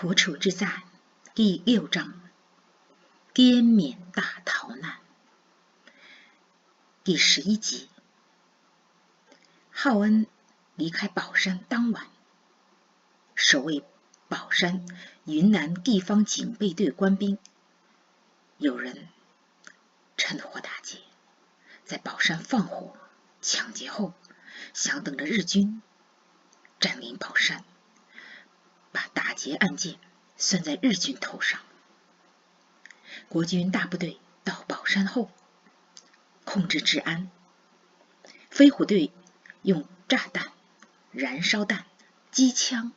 苦楚之战第6章，滇缅大逃难。第11集，浩恩离开宝山当晚，守卫宝山云南地方警备队官兵有人趁火打劫，在宝山放火抢劫后，想等着日军占领宝山，把打劫案件算在日军头上。国军大部队到宝山后，控制治安，飞虎队用炸弹、燃烧弹、机枪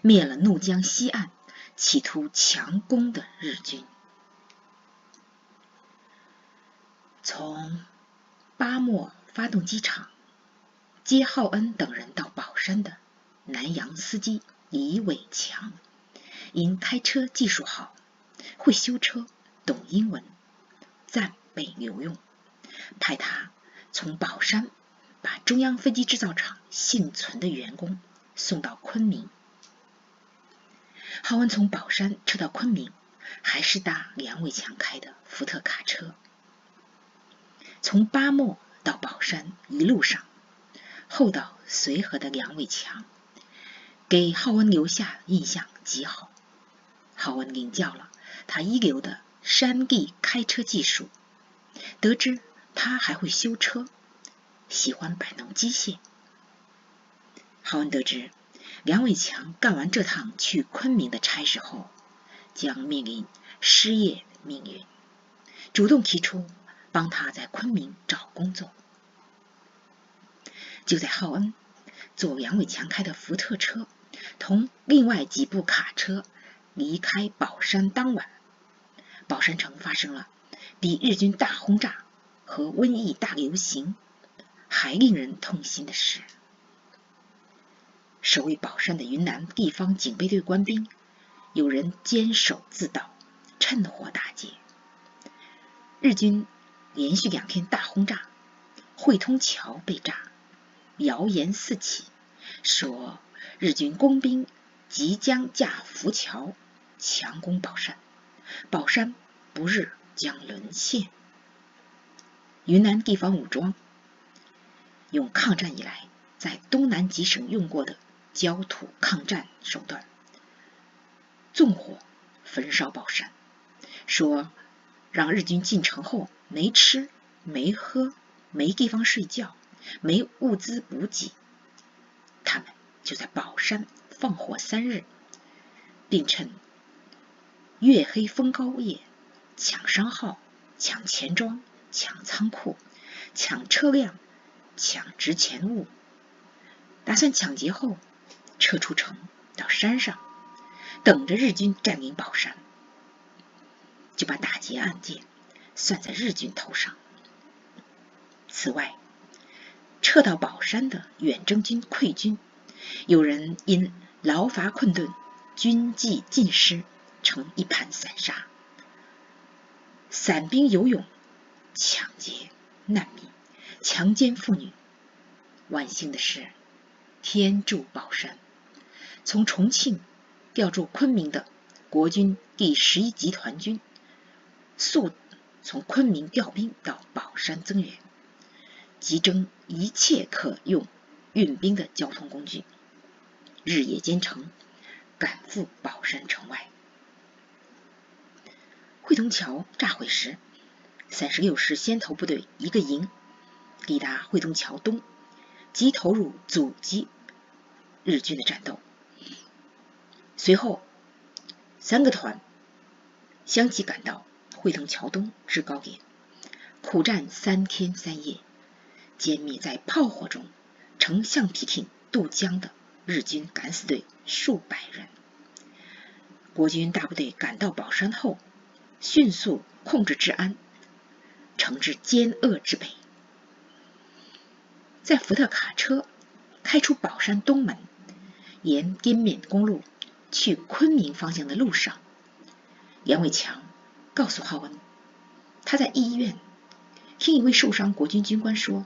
灭了怒江西岸企图强攻的日军。从巴莫发动机场接浩恩等人到宝山的南洋司机李伟强，因开车技术好，会修车，懂英文，暂被留用，派他从宝山把中央飞机制造厂幸存的员工送到昆明。浩恩从宝山撤到昆明，还是搭梁伟强开的福特卡车。从巴莫到宝山一路上，后到随和的梁伟强给浩恩留下印象极好。浩恩领教了他一流的山地开车技术，得知他还会修车，喜欢摆弄机械。浩恩得知梁伟强干完这趟去昆明的差事后，将面临失业命运，主动提出帮他在昆明找工作。就在浩恩坐梁伟强开的福特车同另外几部卡车离开宝山当晚，宝山城发生了比日军大轰炸和瘟疫大流行还令人痛心的事。守卫宝山的云南地方警备队官兵有人坚守自盗，趁火打劫。日军连续2天大轰炸，汇通桥被炸，谣言四起，说日军工兵即将架浮桥强攻宝山，宝山不日将沦陷。云南地方武装用抗战以来在东南几省用过的焦土抗战手段，纵火焚烧宝山，说让日军进城后没吃没喝，没地方睡觉，没物资补给，他们就在宝山放火3日，并趁月黑风高夜抢商号、抢钱庄、抢仓库、抢车辆、抢值钱物，打算抢劫后撤出城到山上，等着日军占领宝山，就把打劫案件算在日军头上。此外，撤到宝山的远征军溃军，有人因劳乏困顿，军纪尽失，成一盘散沙。散兵游勇，抢劫难民，强奸妇女。万幸的是，天助宝山，从重庆调驻昆明的国军第11集团军速从昆明调兵到宝山增援，急征一切可用运兵的交通工具，日夜兼程，赶赴宝山城外。汇通桥炸毁时，36师先头部队一个营抵达汇通桥东，即投入阻击日军的战斗。随后3个团相继赶到汇通桥东制高点，苦战3天3夜，歼灭在炮火中乘橡皮艇渡江的日军敢死队数百人。国军大部队赶到宝山后，迅速控制治安，惩治奸恶之辈。在福特卡车开出宝山东门，沿滇缅公路去昆明方向的路上，梁伟强告诉浩恩，他在医院听一位受伤国军军官说，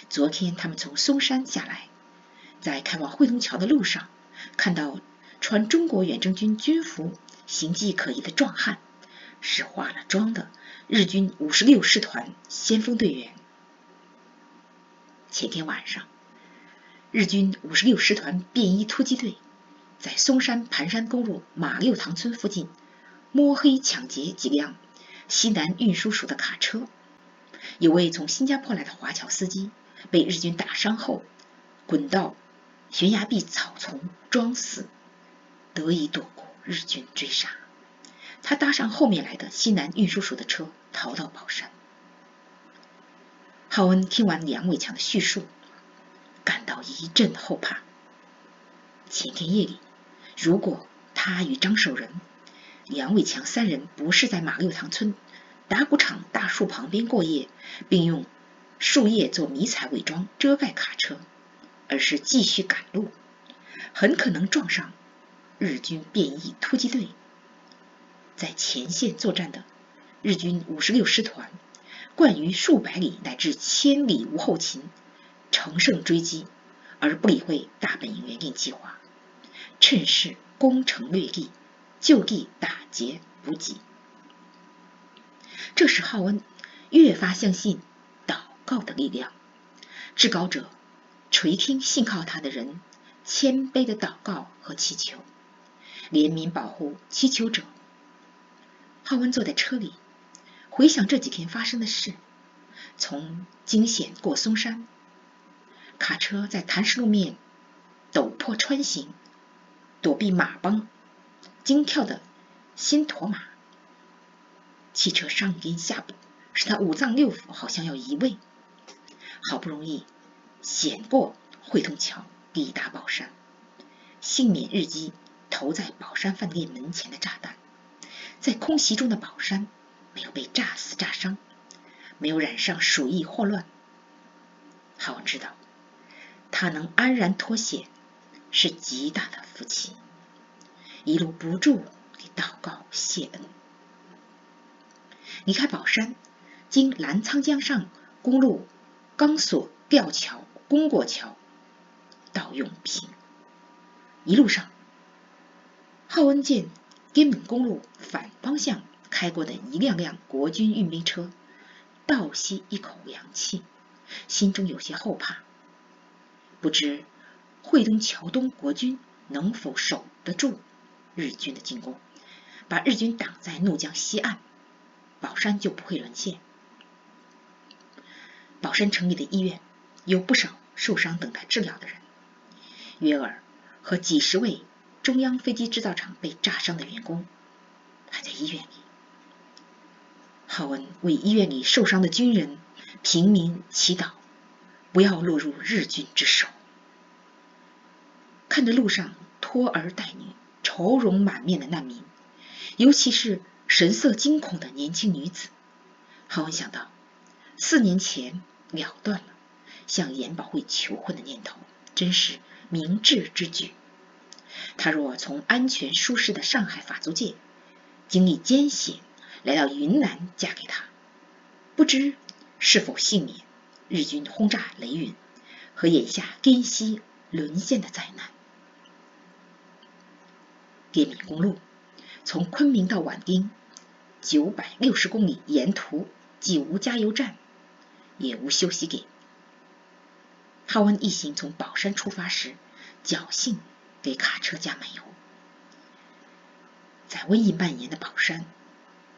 昨天他们从松山下来，在开往汇通桥的路上看到穿中国远征军军服、形迹可疑的壮汉，是化了妆的日军56师团先锋队员。前天晚上，日军56师团便衣突击队在松山盘山公路马六塘村附近摸黑抢劫几辆西南运输署的卡车，有位从新加坡来的华侨司机被日军打伤后滚到悬崖壁草丛装死，得以躲过日军追杀。他搭上后面来的西南运输署的车逃到宝山。浩恩听完梁伟强的叙述，感到一阵后怕。前天夜里，如果他与张守仁、梁伟强三人不是在马六塘村打谷场大树旁边过夜，并用树叶做迷彩伪装遮盖卡车，而是继续赶路，很可能撞上日军便衣突击队。在前线作战的日军56师团惯于数百里乃至千里无后勤，乘胜追击，而不理会大本营原定计划，趁势攻城略地，就地打劫补给。这使浩恩越发相信祷告的力量，至高者垂听信靠他的人谦卑的祷告和祈求，怜悯保护祈求者。浩恩坐在车里，回想这几天发生的事，从惊险过松山，卡车在潭石路面陡坡穿行，躲避马帮惊跳的新驼马，汽车上颠下补，使他五脏六腑好像要移位。好不容易险过汇通桥，抵达宝山，幸免日机投在宝山饭店门前的炸弹。在空袭中的宝山没有被炸死炸伤，没有染上鼠疫祸乱。浩恩知道，他能安然脱险是极大的福气，一路不住地祷告谢恩。离开宝山，经澜沧江上公路钢索吊桥、公过桥到永平。一路上，浩恩见滇缅公路反方向开过的一辆辆国军运兵车，倒吸一口凉气，心中有些后怕，不知汇东桥东国军能否守得住日军的进攻，把日军挡在怒江西岸，宝山就不会沦陷。宝山城里的医院有不少受伤等待治疗的人，约尔和几十位中央飞机制造厂被炸伤的员工还在医院里。浩恩为医院里受伤的军人、平民祈祷，不要落入日军之手。看着路上拖儿带女、愁容满面的难民，尤其是神色惊恐的年轻女子，浩恩想到4年前了断了向延保会求婚的念头，真是明智之举。他若从安全舒适的上海法租界经历艰险来到云南嫁给他，不知是否幸免日军轰炸雷云和眼下滇西沦陷的灾难。滇缅公路从昆明到畹町960公里，沿途既无加油站，也无休息点。浩恩一行从宝山出发时，侥幸给卡车加满油。在瘟疫蔓延的宝山，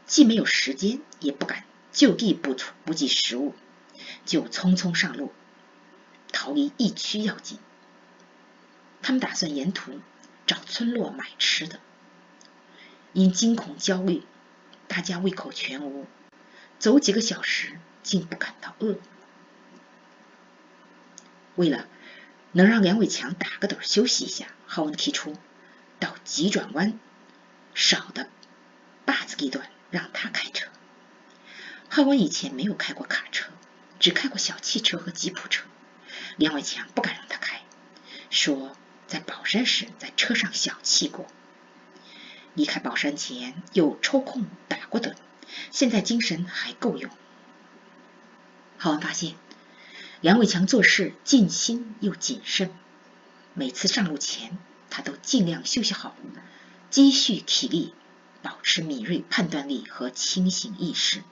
既没有时间，也不敢就地补给食物，就匆匆上路，逃离疫区要紧。他们打算沿途找村落买吃的，因惊恐焦虑，大家胃口全无，走几个小时竟不感到饿。为了能让梁伟强打个盹休息一下，浩恩提出到急转弯少的坝子地段让他开车。浩恩以前没有开过卡车，只开过小汽车和吉普车，梁伟强不敢让他开，说在宝山时在车上小气过。离开宝山前又抽空打过盹，现在精神还够用。浩恩发现梁伟强做事尽心又谨慎，每次上路前他都尽量休息好，积蓄体力，保持敏锐判断力和清醒意识。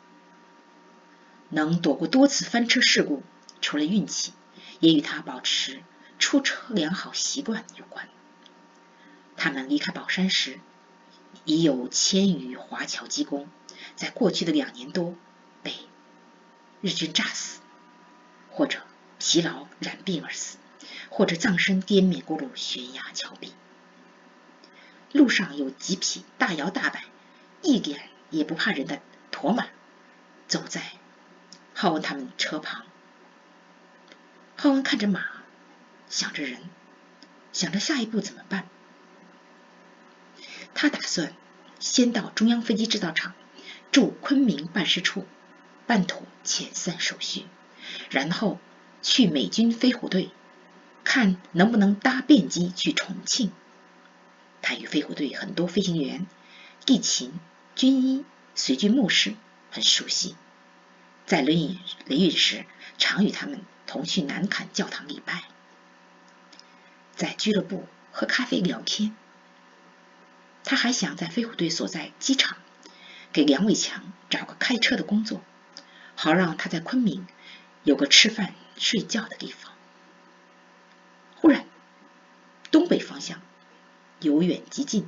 能躲过多次翻车事故，除了运气，也与他保持出车良好习惯有关。他们离开宝山时，已有1000余华侨技工在过去的2年多被日军炸死，或者疲劳染病而死，或者葬身滇缅公路悬崖峭壁。路上有几匹大摇大摆、一点也不怕人的驼马走在浩文他们车旁。浩文看着马，想着人，想着下一步怎么办。他打算先到中央飞机制造厂驻昆明办事处办妥遣散手续，然后去美军飞虎队看能不能搭便机去重庆。他与飞虎队很多飞行员、地勤、军医、随军牧师很熟悉，在雷雨时常与他们同去南坎教堂礼拜，在俱乐部喝咖啡聊天。他还想在飞虎队所在机场给梁伟强找个开车的工作，好让他在昆明有个吃饭睡觉的地方。忽然，东北方向由远及近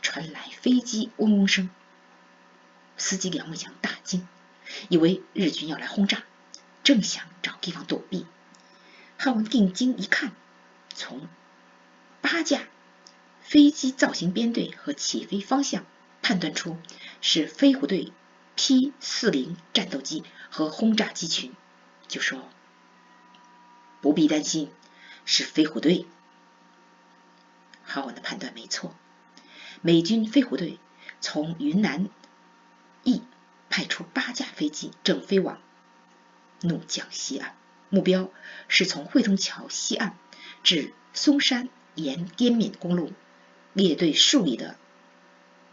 传来飞机嗡嗡声，司机梁伟强大惊，以为日军要来轰炸，正想找地方躲避。浩文定睛一看，从8架飞机造型编队和起飞方向判断出是飞虎队 P-40战斗机和轰炸机群，就说不必担心，是飞虎队。浩文的判断没错，美军飞虎队从云南弋派出8架飞机，正飞往怒江西岸，目标是从汇通桥西岸至松山沿滇缅公路列队数里的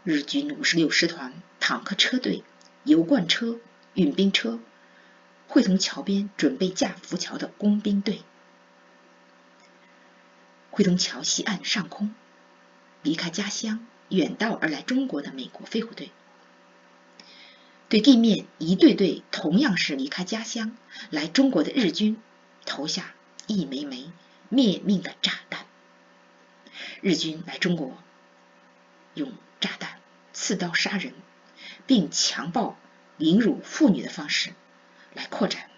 日军56师团坦克车队、油罐车、运兵车，汇通桥边准备架浮桥的工兵队。汇通桥西岸上空，离开家乡远道而来中国的美国飞虎队，对地面一队队同样是离开家乡来中国的日军投下一枚枚灭命的炸弹。日军来中国用炸弹刺刀杀人，并强暴凌辱妇女的方式来扩展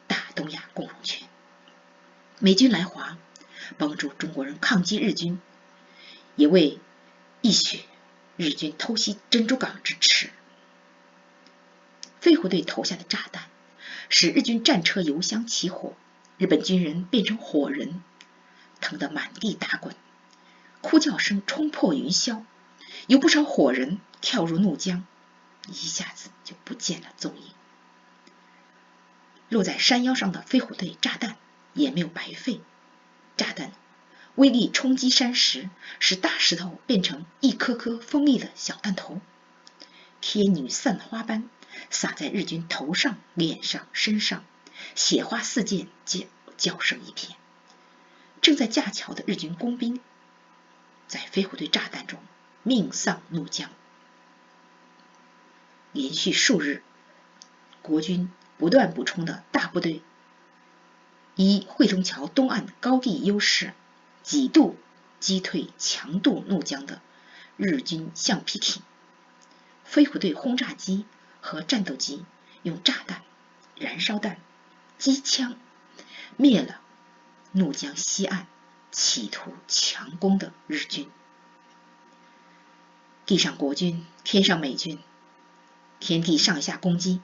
大东亚共荣圈。美军来华帮助中国人抗击日军，也为一雪日军偷袭珍珠港之耻。飞虎队投下的炸弹使日军战车油箱起火，日本军人变成火人，疼得满地打滚，哭叫声冲破云霄，有不少火人跳入怒江，一下子就不见了踪影。落在山腰上的飞虎队炸弹也没有白费，炸弹威力冲击山石，使大石头变成一颗颗锋利的小弹头，天女散花般洒在日军头上、脸上、身上，血花四溅，叫声一片。正在架桥的日军工兵在飞虎队炸弹中命丧怒江。连续数日，国军不断补充的大部队以汇通桥东岸高地优势，几度击退强渡怒江的日军橡皮艇。飞虎队轰炸机和战斗机用炸弹、燃烧弹、机枪灭了怒江西岸企图强攻的日军。地上国军，天上美军，天地上下攻击，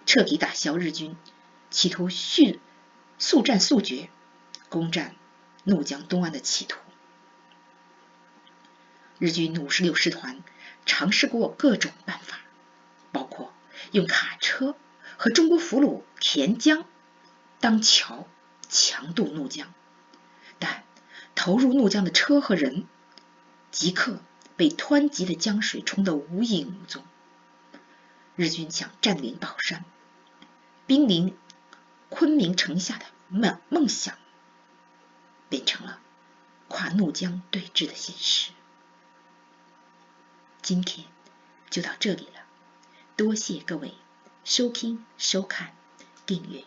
彻底打消日军企图速战速决攻占怒江东岸的企图。日军56师团尝试过各种办法，包括用卡车和中国俘虏田江当桥强渡怒江，但投入怒江的车和人即刻被湍急的江水冲得无影无踪。日军想占领宝山，兵临昆明城下的梦想变成了快跨怒江对峙的现实。今天就到这里了，多谢各位收听、收看、订阅。